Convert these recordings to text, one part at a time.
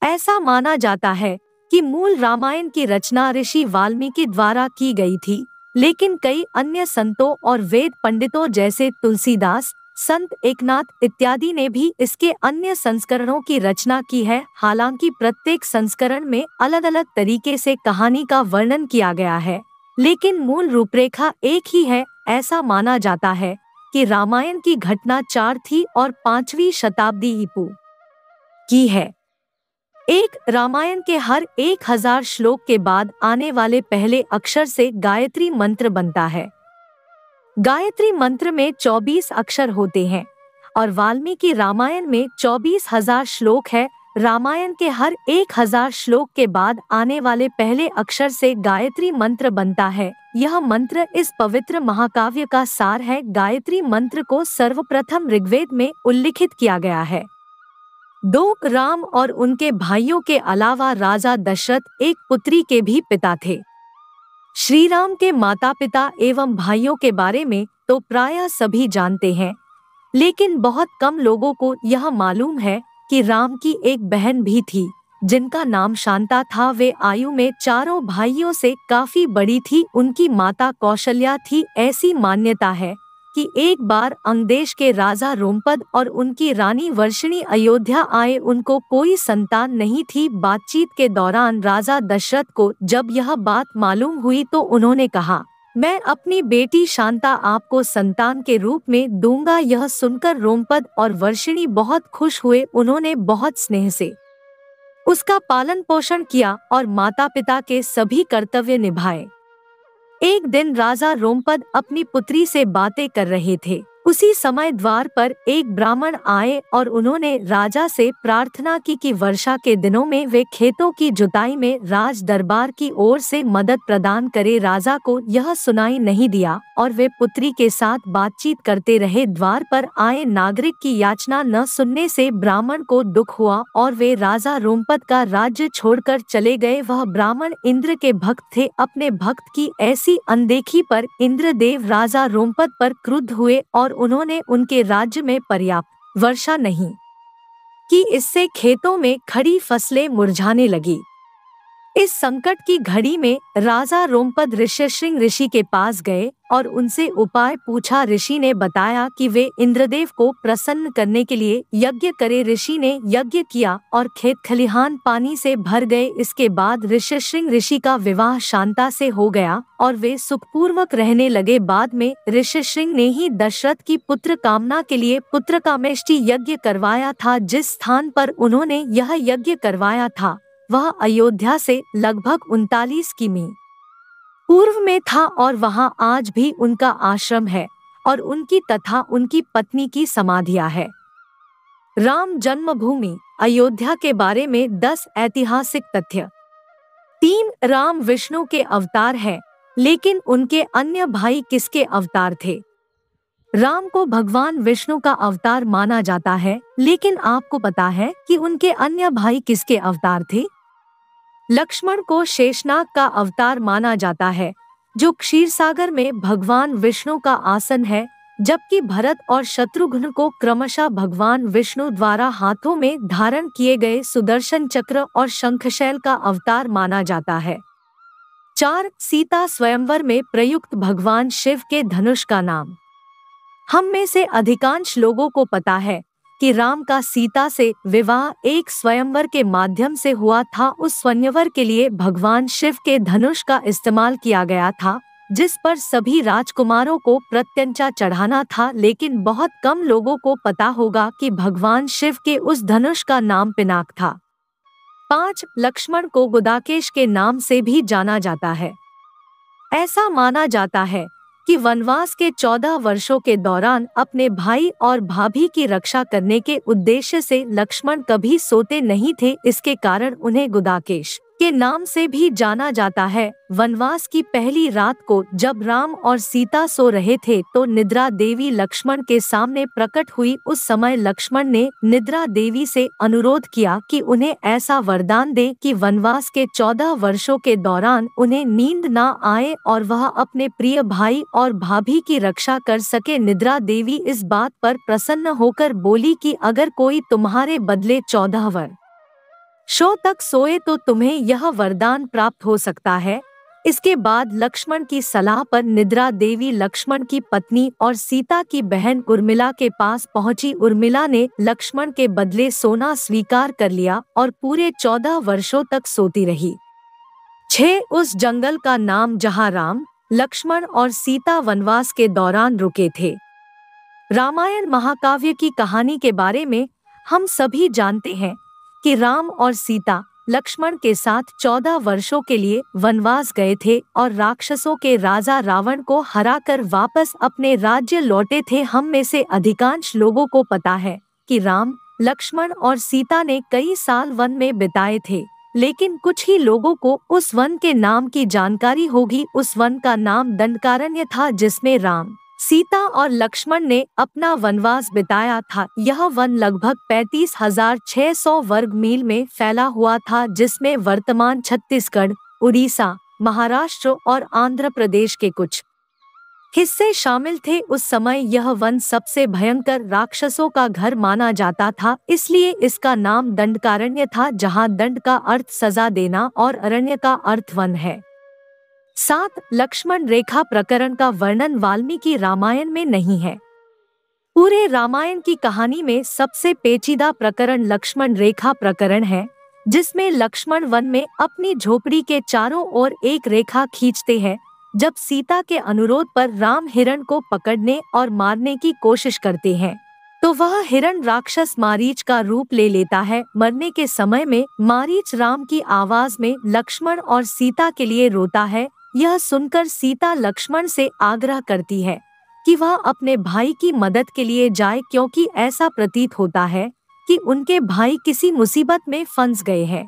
ऐसा माना जाता है कि मूल रामायण की रचना ऋषि वाल्मीकि द्वारा की गई थी, लेकिन कई अन्य संतों और वेद पंडितों जैसे तुलसीदास, संत एकनाथ इत्यादि ने भी इसके अन्य संस्करणों की रचना की है। हालांकि प्रत्येक संस्करण में अलग अलग तरीके से कहानी का वर्णन किया गया है, लेकिन मूल रूपरेखा एक ही है। ऐसा माना जाता है कि रामायण की घटना 4 थी और 5वीं शताब्दी ईपू की है। एक रामायण के हर 1000 श्लोक के बाद आने वाले पहले अक्षर से गायत्री मंत्र बनता है। गायत्री मंत्र में 24 अक्षर होते हैं और वाल्मीकि रामायण में 24,000 श्लोक है। रामायण के हर 1000 श्लोक के बाद आने वाले पहले अक्षर से गायत्री मंत्र बनता है। यह मंत्र इस पवित्र महाकाव्य का सार है। गायत्री मंत्र को सर्वप्रथम ऋग्वेद में उल्लिखित किया गया है। 2 राम और उनके भाइयों के अलावा राजा दशरथ एक पुत्री के भी पिता थे। श्री राम के माता पिता एवं भाइयों के बारे में तो प्रायः सभी जानते हैं, लेकिन बहुत कम लोगों को यह मालूम है कि राम की एक बहन भी थी जिनका नाम शांता था। वे आयु में चारों भाइयों से काफी बड़ी थी। उनकी माता कौशल्या थी। ऐसी मान्यता है कि एक बार अंग देश के राजा रोमपद और उनकी रानी वर्षिणी अयोध्या आए। उनको कोई संतान नहीं थी। बातचीत के दौरान राजा दशरथ को जब यह बात मालूम हुई तो उन्होंने कहा, मैं अपनी बेटी शांता आपको संतान के रूप में दूंगा। यह सुनकर रोमपद और वर्षिणी बहुत खुश हुए। उन्होंने बहुत स्नेह से उसका पालन पोषण किया और माता पिता के सभी कर्तव्य निभाए। एक दिन राजा रोमपद अपनी पुत्री से बातें कर रहे थे। उसी समय द्वार पर एक ब्राह्मण आए और उन्होंने राजा से प्रार्थना की कि वर्षा के दिनों में वे खेतों की जुताई में राज दरबार की ओर से मदद प्रदान करे। राजा को यह सुनाई नहीं दिया और वे पुत्री के साथ बातचीत करते रहे। द्वार पर आए नागरिक की याचना न सुनने से ब्राह्मण को दुख हुआ और वे राजा रोमपद का राज्य छोड़कर चले गए। वह ब्राह्मण इंद्र के भक्त थे। अपने भक्त की ऐसी अनदेखी पर इंद्रदेव राजा रोमपद पर क्रुद्ध हुए और उन्होंने उनके राज्य में पर्याप्त वर्षा नहीं की। इससे खेतों में खड़ी फसलें मुरझाने लगी। इस संकट की घड़ी में राजा रोमपद ऋष्यशृंग ऋषि के पास गए और उनसे उपाय पूछा। ऋषि ने बताया कि वे इंद्रदेव को प्रसन्न करने के लिए यज्ञ करें। ऋषि ने यज्ञ किया और खेत खलिहान पानी से भर गए। इसके बाद ऋष्यशृंग ऋषि का विवाह शांता से हो गया और वे सुखपूर्वक रहने लगे। बाद में ऋष्यशृंग ने ही दशरथ की पुत्र कामना के लिए पुत्रकामेष्टि यज्ञ करवाया था। जिस स्थान पर उन्होंने यह यज्ञ करवाया था वह अयोध्या से लगभग 39 किमी पूर्व में था और वहां आज भी उनका आश्रम है और उनकी तथा उनकी पत्नी की समाधियां है। राम जन्मभूमि अयोध्या के बारे में 10 ऐतिहासिक तथ्य। 3 राम विष्णु के अवतार हैं, लेकिन उनके अन्य भाई किसके अवतार थे? राम को भगवान विष्णु का अवतार माना जाता है, लेकिन आपको पता है कि उनके अन्य भाई किसके अवतार थे? लक्ष्मण को शेषनाग का अवतार माना जाता है, जो क्षीरसागर में भगवान विष्णु का आसन है, जबकि भरत और शत्रुघ्न को क्रमशः भगवान विष्णु द्वारा हाथों में धारण किए गए सुदर्शन चक्र और शंखशैल का अवतार माना जाता है। 4 सीता स्वयंवर में प्रयुक्त भगवान शिव के धनुष का नाम। हम में से अधिकांश लोगों को पता है कि राम का सीता से विवाह एक स्वयंवर के माध्यम से हुआ था। उस स्वयंवर के लिए भगवान शिव के धनुष का इस्तेमाल किया गया था, जिस पर सभी राजकुमारों को प्रत्यंचा चढ़ाना था। लेकिन बहुत कम लोगों को पता होगा कि भगवान शिव के उस धनुष का नाम पिनाक था। 5 लक्ष्मण को गुदाकेश के नाम से भी जाना जाता है। ऐसा माना जाता है कि वनवास के 14 वर्षों के दौरान अपने भाई और भाभी की रक्षा करने के उद्देश्य से लक्ष्मण कभी सोते नहीं थे। इसके कारण उन्हें गुदाकेश के नाम से भी जाना जाता है। वनवास की पहली रात को जब राम और सीता सो रहे थे तो निद्रा देवी लक्ष्मण के सामने प्रकट हुई। उस समय लक्ष्मण ने निद्रा देवी से अनुरोध किया कि उन्हें ऐसा वरदान दे कि वनवास के 14 वर्षों के दौरान उन्हें नींद न आए और वह अपने प्रिय भाई और भाभी की रक्षा कर सके। निद्रा देवी इस बात पर प्रसन्न होकर बोली कि अगर कोई तुम्हारे बदले 14 वर शो तक सोए तो तुम्हें यह वरदान प्राप्त हो सकता है। इसके बाद लक्ष्मण की सलाह पर निद्रा देवी लक्ष्मण की पत्नी और सीता की बहन उर्मिला के पास पहुंची। उर्मिला ने लक्ष्मण के बदले सोना स्वीकार कर लिया और पूरे 14 वर्षों तक सोती रही। 6 उस जंगल का नाम जहाँ राम, लक्ष्मण और सीता वनवास के दौरान रुके थे। रामायण महाकाव्य की कहानी के बारे में हम सभी जानते हैं कि राम और सीता लक्ष्मण के साथ 14 वर्षों के लिए वनवास गए थे और राक्षसों के राजा रावण को हराकर वापस अपने राज्य लौटे थे। हम में से अधिकांश लोगों को पता है कि राम, लक्ष्मण और सीता ने कई साल वन में बिताए थे, लेकिन कुछ ही लोगों को उस वन के नाम की जानकारी होगी। उस वन का नाम दंडकारण्य था, जिसमें राम, सीता और लक्ष्मण ने अपना वनवास बिताया था। यह वन लगभग 35,600 वर्ग मील में फैला हुआ था, जिसमें वर्तमान छत्तीसगढ़, उड़ीसा, महाराष्ट्र और आंध्र प्रदेश के कुछ हिस्से शामिल थे। उस समय यह वन सबसे भयंकर राक्षसों का घर माना जाता था, इसलिए इसका नाम दंडकारण्य था, जहाँ दंड का अर्थ सजा देना और अरण्य का अर्थ वन है। 7 लक्ष्मण रेखा प्रकरण का वर्णन वाल्मीकि रामायण में नहीं है। पूरे रामायण की कहानी में सबसे पेचीदा प्रकरण लक्ष्मण रेखा प्रकरण है, जिसमें लक्ष्मण वन में अपनी झोपड़ी के चारों ओर एक रेखा खींचते हैं। जब सीता के अनुरोध पर राम हिरण को पकड़ने और मारने की कोशिश करते हैं, तो वह हिरण राक्षस मारीच का रूप ले लेता है। मरने के समय में मारीच राम की आवाज में लक्ष्मण और सीता के लिए रोता है। यह सुनकर सीता लक्ष्मण से आग्रह करती है कि वह अपने भाई की मदद के लिए जाए, क्योंकि ऐसा प्रतीत होता है कि उनके भाई किसी मुसीबत में फंस गए हैं।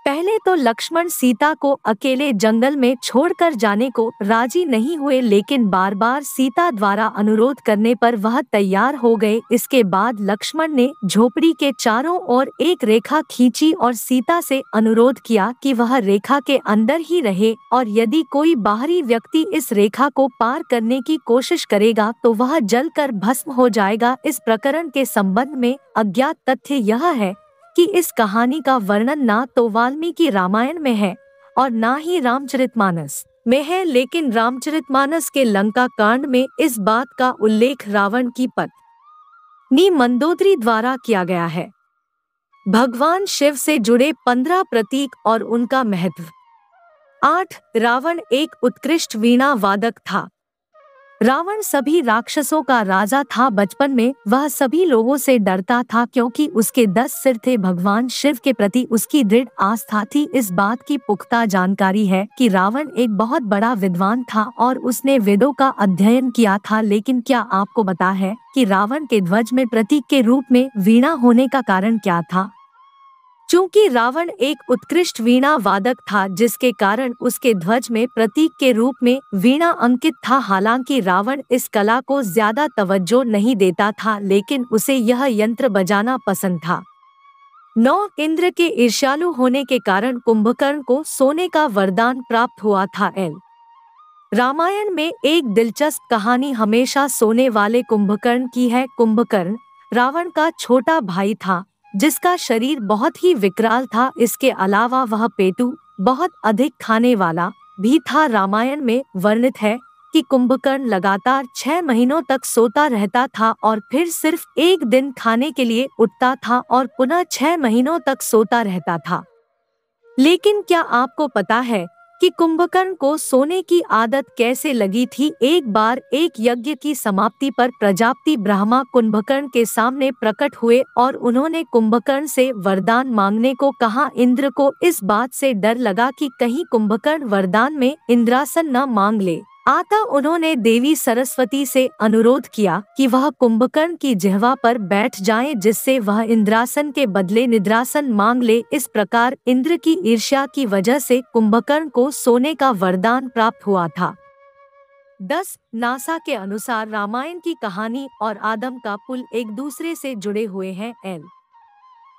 पहले तो लक्ष्मण सीता को अकेले जंगल में छोड़कर जाने को राजी नहीं हुए, लेकिन बार बार सीता द्वारा अनुरोध करने पर वह तैयार हो गए। इसके बाद लक्ष्मण ने झोपड़ी के चारों ओर एक रेखा खींची और सीता से अनुरोध किया कि वह रेखा के अंदर ही रहे, और यदि कोई बाहरी व्यक्ति इस रेखा को पार करने की कोशिश करेगा तो वह जलकर भस्म हो जाएगा। इस प्रकरण के संबंध में अज्ञात तथ्य यह है कि इस कहानी का वर्णन ना तो वाल्मीकि रामायण में है और ना ही रामचरितमानस में है, लेकिन रामचरितमानस के लंका कांड में इस बात का उल्लेख रावण की पत्नी मंदोदरी द्वारा किया गया है। भगवान शिव से जुड़े 15 प्रतीक और उनका महत्व। 8 रावण एक उत्कृष्ट वीणा वादक था। रावण सभी राक्षसों का राजा था। बचपन में वह सभी लोगों से डरता था, क्योंकि उसके 10 सिर थे। भगवान शिव के प्रति उसकी दृढ़ आस्था थी। इस बात की पुख्ता जानकारी है कि रावण एक बहुत बड़ा विद्वान था और उसने वेदों का अध्ययन किया था। लेकिन क्या आपको पता है कि रावण के ध्वज में प्रतीक के रूप में वीणा होने का कारण क्या था? चूंकि रावण एक उत्कृष्ट वीणा वादक था, जिसके कारण उसके ध्वज में प्रतीक के रूप में वीणा अंकित था। हालांकि रावण इस कला को ज्यादा तवज्जो नहीं देता था, लेकिन उसे यह यंत्र बजाना पसंद था। 9 इंद्र के ईर्ष्यालु होने के कारण कुंभकर्ण को सोने का वरदान प्राप्त हुआ था। रामायण में एक दिलचस्प कहानी हमेशा सोने वाले कुंभकर्ण की है। कुंभकर्ण रावण का छोटा भाई था, जिसका शरीर बहुत ही विकराल था। इसके अलावा वह पेटू बहुत अधिक खाने वाला भी था। रामायण में वर्णित है कि कुंभकर्ण लगातार 6 महीनों तक सोता रहता था और फिर सिर्फ एक दिन खाने के लिए उठता था और पुनः 6 महीनों तक सोता रहता था। लेकिन क्या आपको पता है कि कुंभकर्ण को सोने की आदत कैसे लगी थी? एक बार एक यज्ञ की समाप्ति पर प्रजापति ब्रह्मा कुंभकर्ण के सामने प्रकट हुए और उन्होंने कुंभकर्ण से वरदान मांगने को कहा। इंद्र को इस बात से डर लगा कि कहीं कुंभकर्ण वरदान में इंद्रासन न मांग ले। अतः उन्होंने देवी सरस्वती से अनुरोध किया कि वह कुंभकर्ण की जिह्वा पर बैठ जाएं, जिससे वह इंद्रासन के बदले निद्रासन मांग ले। इस प्रकार इंद्र की ईर्ष्या की वजह से कुंभकर्ण को सोने का वरदान प्राप्त हुआ था। 10 नासा के अनुसार रामायण की कहानी और आदम का पुल एक दूसरे से जुड़े हुए हैं।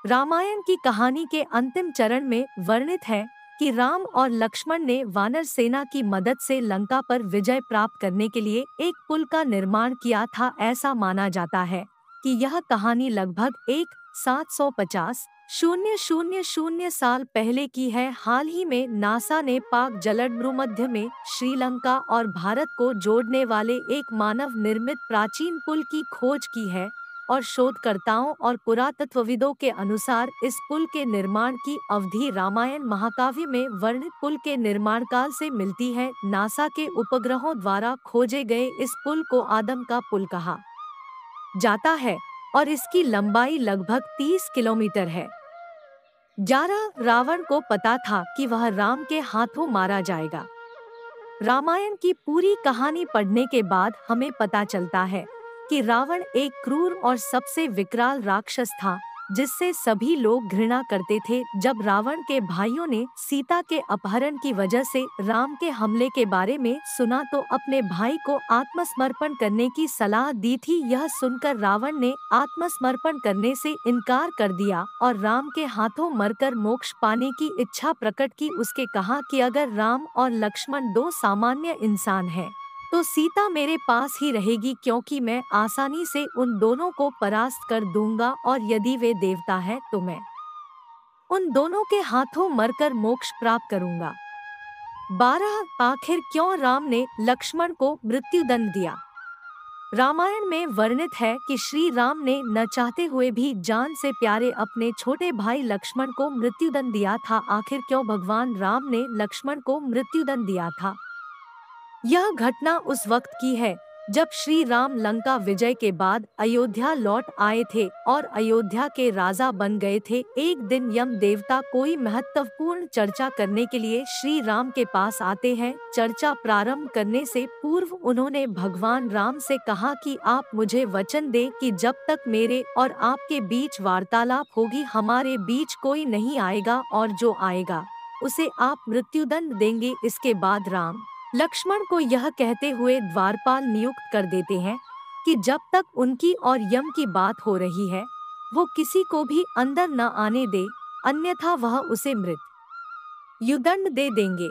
रामायण की कहानी के अंतिम चरण में वर्णित है कि राम और लक्ष्मण ने वानर सेना की मदद से लंका पर विजय प्राप्त करने के लिए एक पुल का निर्माण किया था। ऐसा माना जाता है कि यह कहानी लगभग 1750 0,000 साल पहले की है। हाल ही में नासा ने पाक जलसंधि में श्रीलंका और भारत को जोड़ने वाले एक मानव निर्मित प्राचीन पुल की खोज की है और शोधकर्ताओं और पुरातत्वविदों के अनुसार इस पुल के निर्माण की अवधि रामायण महाकाव्य में वर्णित पुल के निर्माण काल से मिलती है। नासा के उपग्रहों द्वारा खोजे गए इस पुल को आदम का पुल कहा जाता है और इसकी लंबाई लगभग 30 किलोमीटर है। 11 रावण को पता था कि वह राम के हाथों मारा जाएगा। रामायण की पूरी कहानी पढ़ने के बाद हमें पता चलता है कि रावण एक क्रूर और सबसे विकराल राक्षस था जिससे सभी लोग घृणा करते थे। जब रावण के भाइयों ने सीता के अपहरण की वजह से राम के हमले के बारे में सुना तो अपने भाई को आत्मसमर्पण करने की सलाह दी थी। यह सुनकर रावण ने आत्मसमर्पण करने से इनकार कर दिया और राम के हाथों मरकर मोक्ष पाने की इच्छा प्रकट की। उसके कहा कि अगर राम और लक्ष्मण दो सामान्य इंसान हैं तो सीता मेरे पास ही रहेगी, क्योंकि मैं आसानी से उन दोनों को परास्त कर दूंगा और यदि वे देवता हैं तो मैं उन दोनों के हाथों मरकर मोक्ष प्राप्त करूंगा। 12 आखिर क्यों राम ने लक्ष्मण को मृत्युदंड दिया? रामायण में वर्णित है कि श्री राम ने न चाहते हुए भी जान से प्यारे अपने छोटे भाई लक्ष्मण को मृत्युदंड दिया था। आखिर क्यों भगवान राम ने लक्ष्मण को मृत्युदंड दिया था? यह घटना उस वक्त की है जब श्री राम लंका विजय के बाद अयोध्या लौट आए थे और अयोध्या के राजा बन गए थे। एक दिन यम देवता कोई महत्वपूर्ण चर्चा करने के लिए श्री राम के पास आते हैं। चर्चा प्रारंभ करने से पूर्व उन्होंने भगवान राम से कहा कि आप मुझे वचन दें कि जब तक मेरे और आपके बीच वार्तालाप होगी हमारे बीच कोई नहीं आएगा और जो आएगा उसे आप मृत्युदंड देंगे। इसके बाद राम लक्ष्मण को यह कहते हुए द्वारपाल नियुक्त कर देते हैं कि जब तक उनकी और यम की बात हो रही है वो किसी को भी अंदर न आने दे, अन्यथा वह उसे मृत्युदंड दे देंगे।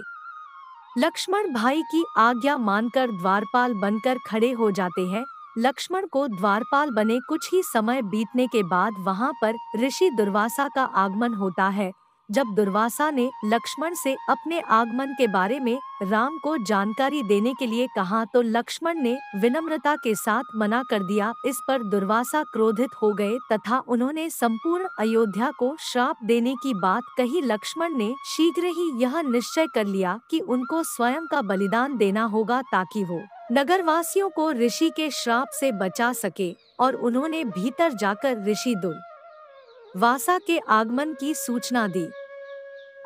लक्ष्मण भाई की आज्ञा मानकर द्वारपाल बनकर खड़े हो जाते हैं। लक्ष्मण को द्वारपाल बने कुछ ही समय बीतने के बाद वहां पर ऋषि दुर्वासा का आगमन होता है। जब दुर्वासा ने लक्ष्मण से अपने आगमन के बारे में राम को जानकारी देने के लिए कहा तो लक्ष्मण ने विनम्रता के साथ मना कर दिया। इस पर दुर्वासा क्रोधित हो गए तथा उन्होंने संपूर्ण अयोध्या को श्राप देने की बात कही। लक्ष्मण ने शीघ्र ही यह निश्चय कर लिया कि उनको स्वयं का बलिदान देना होगा ताकि वो नगरवासियों को ऋषि के श्राप से बचा सके और उन्होंने भीतर जाकर ऋषि दुर्वासा के आगमन की सूचना दी।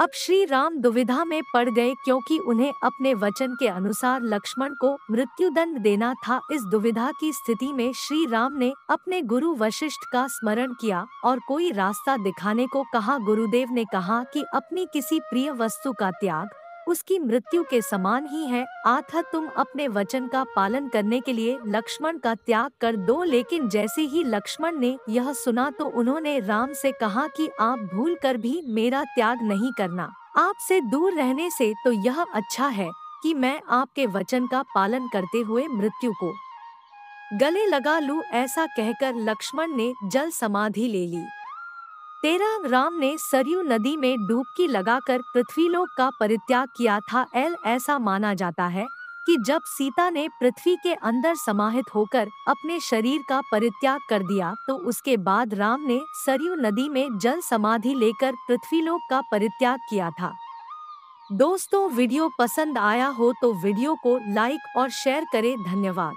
अब श्री राम दुविधा में पड़ गए क्योंकि उन्हें अपने वचन के अनुसार लक्ष्मण को मृत्युदंड देना था। इस दुविधा की स्थिति में श्री राम ने अपने गुरु वशिष्ठ का स्मरण किया और कोई रास्ता दिखाने को कहा। गुरुदेव ने कहा कि अपनी किसी प्रिय वस्तु का त्याग उसकी मृत्यु के समान ही है, अतः तुम अपने वचन का पालन करने के लिए लक्ष्मण का त्याग कर दो। लेकिन जैसे ही लक्ष्मण ने यह सुना तो उन्होंने राम से कहा कि आप भूल कर भी मेरा त्याग नहीं करना, आपसे दूर रहने से तो यह अच्छा है कि मैं आपके वचन का पालन करते हुए मृत्यु को गले लगा लूं। ऐसा कहकर लक्ष्मण ने जल समाधि ले ली। 13 राम ने सरयू नदी में डुबकी लगाकर पृथ्वीलोक का परित्याग किया था। ऐसा माना जाता है कि जब सीता ने पृथ्वी के अंदर समाहित होकर अपने शरीर का परित्याग कर दिया तो उसके बाद राम ने सरयू नदी में जल समाधि लेकर पृथ्वीलोक का परित्याग किया था। दोस्तों, वीडियो पसंद आया हो तो वीडियो को लाइक और शेयर करें। धन्यवाद।